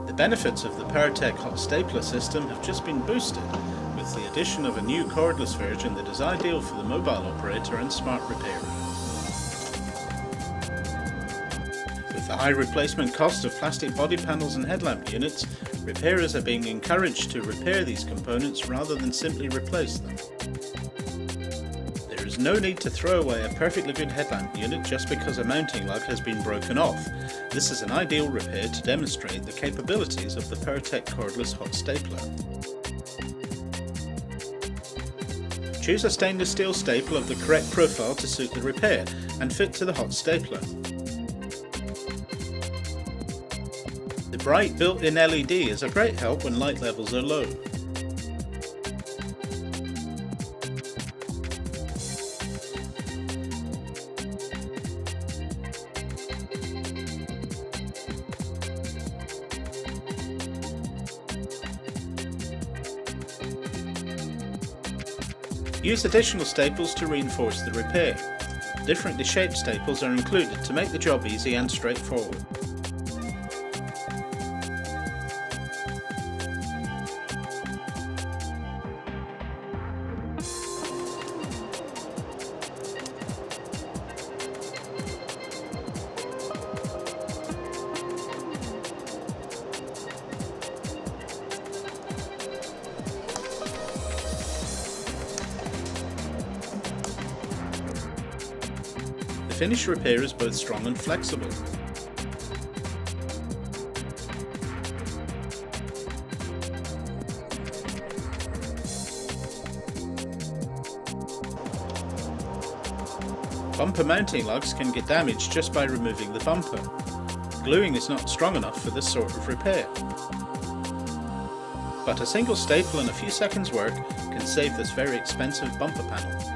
The benefits of the Power-TEC hot stapler system have just been boosted with the addition of a new cordless version that is ideal for the mobile operator and smart repairer. With the high replacement cost of plastic body panels and headlamp units, repairers are being encouraged to repair these components rather than simply replace them. There is no need to throw away a perfectly good headlamp unit just because a mounting lug has been broken off. This is an ideal repair to demonstrate the capabilities of the Power-TEC cordless hot stapler. Choose a stainless steel staple of the correct profile to suit the repair and fit to the hot stapler. The bright built-in LED is a great help when light levels are low. Use additional staples to reinforce the repair. Differently shaped staples are included to make the job easy and straightforward. The finished repair is both strong and flexible. Bumper mounting lugs can get damaged just by removing the bumper. Gluing is not strong enough for this sort of repair. But a single staple and a few seconds work can save this very expensive bumper panel.